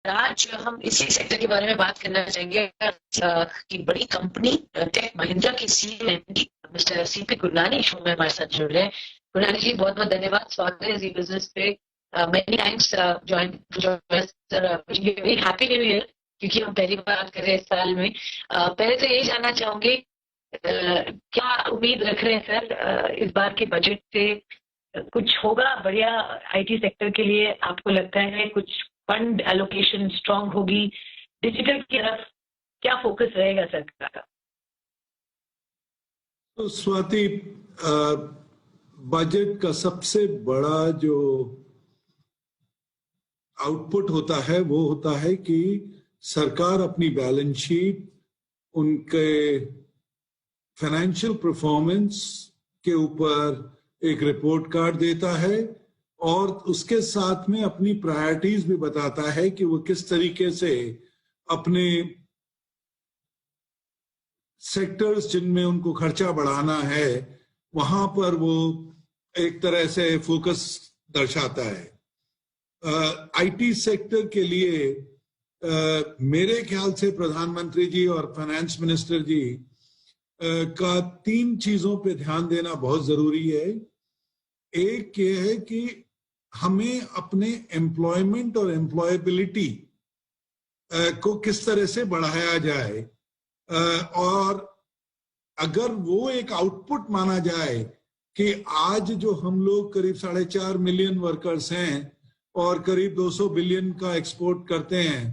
आज हम इसी सेक्टर के बारे में बात करना चाहेंगे कि बड़ी कंपनी टेक महिंद्रा के CEO mister CP Gurnani show में हमारे साथ जुड़ रहे हैं। गुरनानी जी, बहुत बहुत धन्यवाद, स्वागत है जी बिजनेस पे। Many thanks join very happy new year, क्योंकि हम पहली बार बात कर रहे हैं इस साल में। पहले तो यही जानना चाहूंगी, क्या उम्मीद रख रहे हैं सर इस बार के बजट से? कुछ होगा बढ़िया आईटी सेक्टर के लिए? आपको लगता है कुछ फंड एलोकेशन स्ट्रांग होगी डिजिटल की तरफ? क्या फोकस रहेगा सरकार का? तो स्वाति, बजट का सबसे बड़ा जो आउटपुट होता है वो होता है कि सरकार अपनी बैलेंस शीट, उनके फाइनेंशियल परफॉर्मेंस के ऊपर एक रिपोर्ट कार्ड देता है और उसके साथ में अपनी प्रायोरिटीज भी बताता है कि वो किस तरीके से अपने सेक्टर्स जिनमें उनको खर्चा बढ़ाना है वहां पर वो एक तरह से फोकस दर्शाता है। आईटी सेक्टर के लिए मेरे ख्याल से प्रधानमंत्री जी और फाइनेंस मिनिस्टर जी का 3 चीजों पे ध्यान देना बहुत जरूरी है। एक ये है कि हमें अपने एम्प्लॉयमेंट और एम्प्लॉयबिलिटी को किस तरह से बढ़ाया जाए, और अगर वो एक आउटपुट माना जाए कि आज जो हम लोग करीब 4.5 मिलियन वर्कर्स हैं और करीब 200 बिलियन का एक्सपोर्ट करते हैं,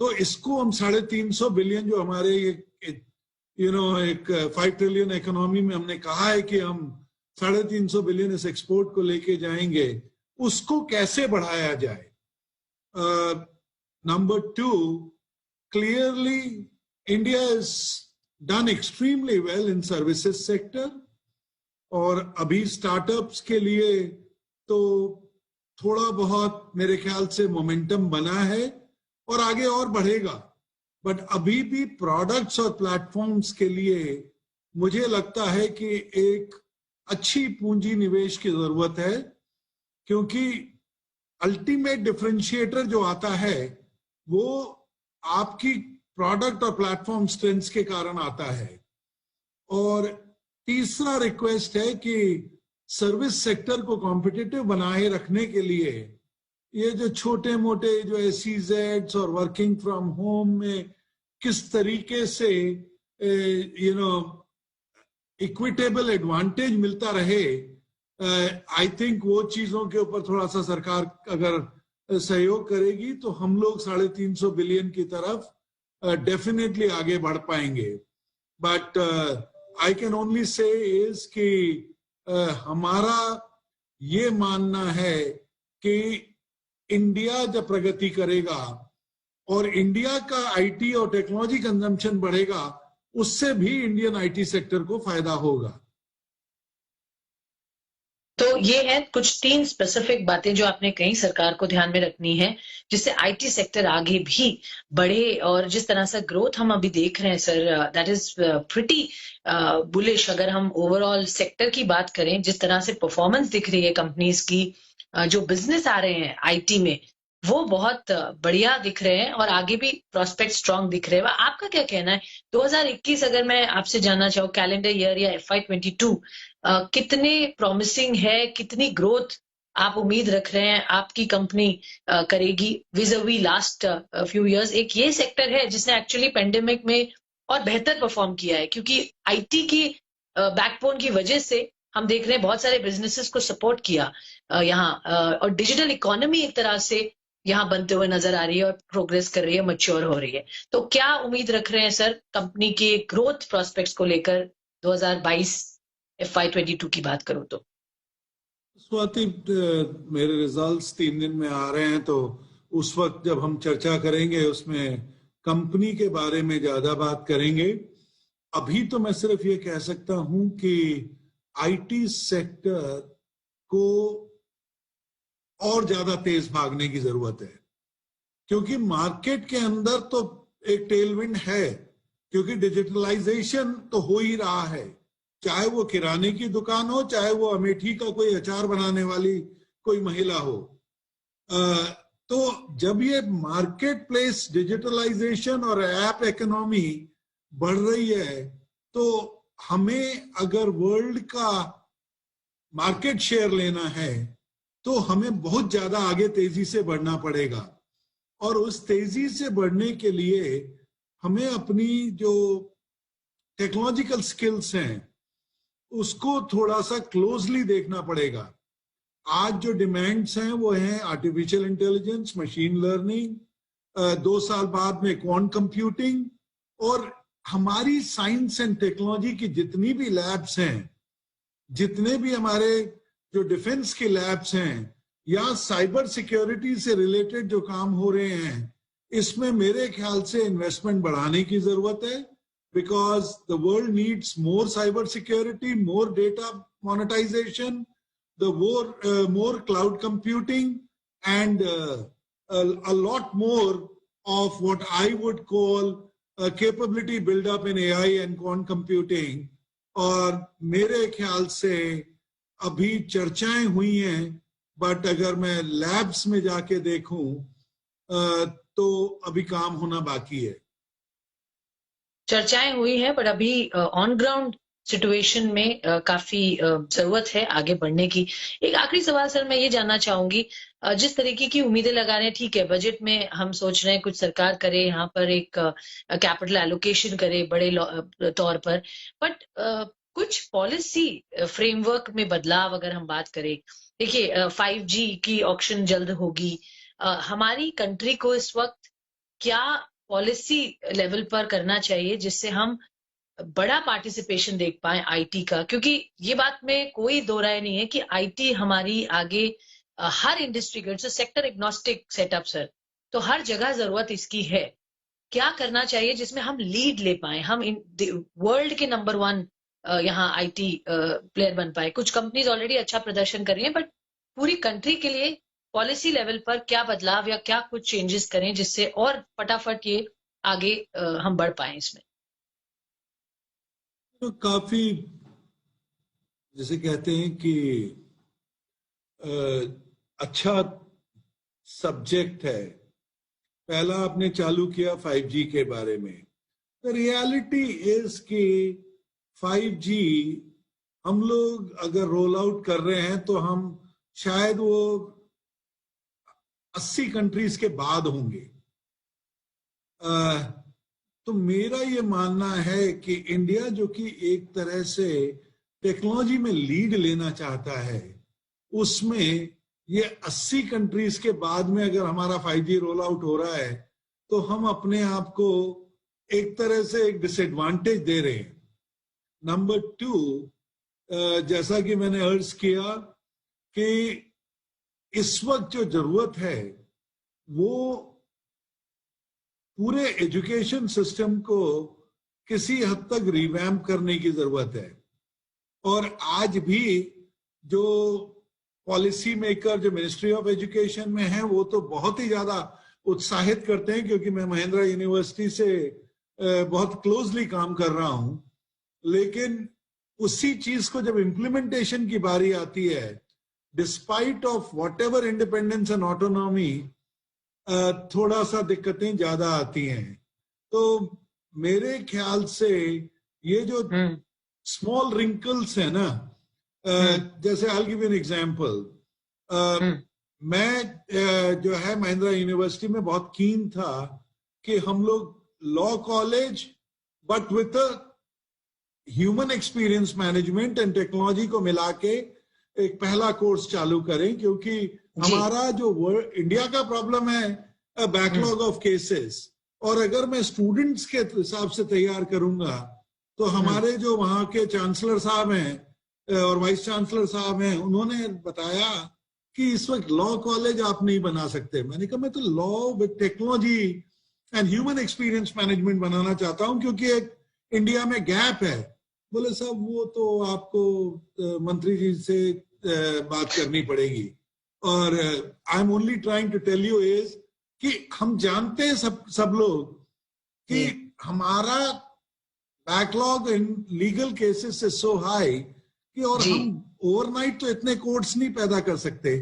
तो इसको हम 350 बिलियन जो हमारे एक 5 ट्रिलियन इकोनॉमी में हमने कहा है कि हम 350 बिलियन इस एक्सपोर्ट को लेके जाएंगे, उसको कैसे बढ़ाया जाए। Number 2, clearly India is done extremely well in services sector, और अभी स्टार्टअप्स के लिए तो थोड़ा बहुत मेरे ख्याल से मोमेंटम बना है और आगे और बढ़ेगा, बट अभी भी प्रोडक्ट्स और प्लेटफॉर्म्स के लिए मुझे लगता है कि एक अच्छी पूंजी निवेश की जरूरत है, क्योंकि अल्टीमेट डिफरेंशिएटर जो आता है वो आपकी प्रोडक्ट और प्लेटफॉर्म स्ट्रेंथ्स के कारण आता है। और तीसरा रिक्वेस्ट है कि सर्विस सेक्टर को कॉम्पिटिटिव बनाए रखने के लिए ये जो छोटे मोटे जो SEZs और वर्किंग फ्रॉम होम में किस तरीके से इक्विटेबल एडवांटेज मिलता रहे, आई थिंक वो चीजों के ऊपर थोड़ा सा सरकार अगर सहयोग करेगी तो हम लोग 350 बिलियन की तरफ डेफिनेटली आगे बढ़ पाएंगे। But I can only say is कि हमारा ये मानना है कि इंडिया जब प्रगति करेगा और इंडिया का आईटी और टेक्नोलॉजी कंजम्पशन बढ़ेगा, उससे भी इंडियन आईटी सेक्टर को फायदा होगा। तो ये है कुछ 3 स्पेसिफिक बातें जो आपने कही सरकार को ध्यान में रखनी है, जिससे आईटी सेक्टर आगे भी बढ़े। और जिस तरह से ग्रोथ हम अभी देख रहे हैं sir, that is pretty bullish. अगर हम ओवरऑल सेक्टर की बात करें, जिस तरह से परफॉर्मेंस दिख रही है कंपनीज की, जो बिजनेस आ रहे हैं आईटी में, वो बहुत बढ़िया दिख रहे हैं और आगे भी प्रोस्पेक्ट स्ट्रांग दिख रहे हैं। आपका क्या कहना है 2021 अगर मैं आपसे जानना चाहूँ, कैलेंडर ईयर या FY22 कितने प्रॉमिसिंग है? कितनी ग्रोथ आप उम्मीद रख रहे हैं आपकी कंपनी करेगी विज़-अ-वी लास्ट फ्यू इयर्स? एक ये सेक्टर है जिसने एक्चुअली पेंडेमिक में और बेहतर परफॉर्म किया है, क्योंकि आईटी की बैकबोन की वजह से हम देख रहे हैं बहुत सारे बिजनेसेस को सपोर्ट किया यहाँ, और डिजिटल इकोनॉमी एक तरह से यहाँ बनते हुए नजर आ रही है और प्रोग्रेस कर रही है, मैच्योर हो रही है। तो क्या उम्मीद रख रहे हैं सर कंपनी के ग्रोथ प्रोस्पेक्ट्स को लेकर 2022 FY22 की बात करूं तो? स्वाति, मेरे रिजल्ट्स 3 दिन में आ रहे हैं, तो उस वक्त जब हम चर्चा करेंगे उसमें कंपनी के बारे में ज्यादा बात करेंगे। अभी तो मैं सिर्फ ये कह सकता हूं कि आईटी सेक्टर को और ज्यादा तेज भागने की जरूरत है, क्योंकि मार्केट के अंदर तो एक टेलविंड है, क्योंकि डिजिटलाइजेशन तो हो ही रहा है, चाहे वो किराने की दुकान हो, चाहे वो अमेठी का कोई अचार बनाने वाली कोई महिला हो। तो जब ये मार्केट प्लेस डिजिटलाइजेशन और ऐप इकोनॉमी बढ़ रही है, तो हमें अगर वर्ल्ड का मार्केट शेयर लेना है तो हमें बहुत ज्यादा आगे तेजी से बढ़ना पड़ेगा। और उस तेजी से बढ़ने के लिए हमें अपनी जो टेक्नोलॉजिकल स्किल्स हैं उसको थोड़ा सा क्लोजली देखना पड़ेगा। आज जो डिमांड्स हैं वो हैं आर्टिफिशियल इंटेलिजेंस, मशीन लर्निंग, 2 साल बाद में क्वांट कंप्यूटिंग, और हमारी साइंस एंड टेक्नोलॉजी की जितनी भी लैब्स हैं, जितने भी हमारे जो डिफेंस के लैब्स हैं या साइबर सिक्योरिटी से रिलेटेड जो काम हो रहे हैं, इसमें मेरे ख्याल से इन्वेस्टमेंट बढ़ाने की जरूरत है, because the world needs more cyber security, more data monetization, the more cloud computing, and a lot more of what I would call a capability build up in AI and quantum computing. और मेरे ख्याल से अभी चर्चाएं हुई हैं, but अगर मैं लैब्स में जाके देखूं तो अभी काम होना बाकी है। चर्चाएं हुई हैं, पर अभी ऑन ग्राउंड सिचुएशन में काफी जरूरत है आगे बढ़ने की। एक आखिरी सवाल सर मैं ये जानना चाहूंगी, जिस तरीके की उम्मीदें लगा रहे हैं, ठीक है बजट में हम सोच रहे हैं कुछ सरकार करे, यहाँ पर एक कैपिटल एलोकेशन करे बड़े तौर पर, बट कुछ पॉलिसी फ्रेमवर्क में बदलाव अगर हम बात करें, देखिए 5G की ऑक्शन जल्द होगी, हमारी कंट्री को इस वक्त क्या पॉलिसी लेवल पर करना चाहिए जिससे हम बड़ा पार्टिसिपेशन देख पाए आईटी का, क्योंकि ये बात में कोई दो राय नहीं है कि आईटी हमारी आगे हर इंडस्ट्री का it's sector agnostic setup sir, तो हर जगह जरूरत इसकी है। क्या करना चाहिए जिसमें हम लीड ले पाए, हम वर्ल्ड के नंबर 1 यहाँ आईटी प्लेयर बन पाए? कुछ कंपनीज ऑलरेडी अच्छा प्रदर्शन कर रही हैं, बट पूरी कंट्री के लिए पॉलिसी लेवल पर क्या बदलाव या क्या कुछ चेंजेस करें जिससे और फटाफट ये आगे हम बढ़ पाए इसमें? तो काफी, जैसे कहते हैं कि अच्छा सब्जेक्ट है। पहला आपने चालू किया 5G के बारे में। द रियलिटी इज कि 5G हम लोग अगर रोल आउट कर रहे हैं तो हम शायद वो 80 कंट्रीज के बाद होंगे। तो मेरा ये मानना है कि इंडिया जो कि एक तरह से टेक्नोलॉजी में लीड लेना चाहता है, उसमें ये 80 कंट्रीज के बाद में अगर हमारा 5G रोल आउट हो रहा है तो हम अपने आप को एक तरह से एक डिसएडवांटेज दे रहे हैं। नंबर 2, जैसा कि मैंने अर्ज किया कि इस वक्त जो जरूरत है वो पूरे एजुकेशन सिस्टम को किसी हद तक रिवैम्प करने की जरूरत है। और आज भी जो पॉलिसी मेकर जो मिनिस्ट्री ऑफ एजुकेशन में है वो तो बहुत ही ज्यादा उत्साहित करते हैं, क्योंकि मैं महिंद्रा यूनिवर्सिटी से बहुत क्लोजली काम कर रहा हूं, लेकिन उसी चीज को जब इम्प्लीमेंटेशन की बारी आती है, despite of what ever independence and autonomy, थोड़ा सा दिक्कतें ज्यादा आती हैं। तो मेरे ख्याल से ये जो स्मॉल रिंकल्स है ना, जैसे आई गिव एन एग्जांपल, मैं जो है महिंद्रा यूनिवर्सिटी में बहुत कीन था कि हम लोग law college but with human experience management and technology को मिला के एक पहला कोर्स चालू करें, क्योंकि हमारा जो इंडिया का प्रॉब्लम है बैकलॉग ऑफ केसेस, और अगर मैं स्टूडेंट्स के हिसाब से तैयार करूंगा तो हमारे जो वहां के चांसलर साहब हैं और वाइस चांसलर साहब हैं, उन्होंने बताया कि इस वक्त लॉ कॉलेज आप नहीं बना सकते। मैंने कहा मैं तो law with technology and human experience management बनाना चाहता हूं, क्योंकि एक इंडिया में गैप है। बोले साहब वो तो आपको मंत्री जी से बात करनी पड़ेगी। और I am only trying to tell you is कि हम जानते हैं सब लोग कि हमारा backlog in legal cases is so high कि और हम ओवरनाइट तो इतने कोर्ट्स नहीं पैदा कर सकते।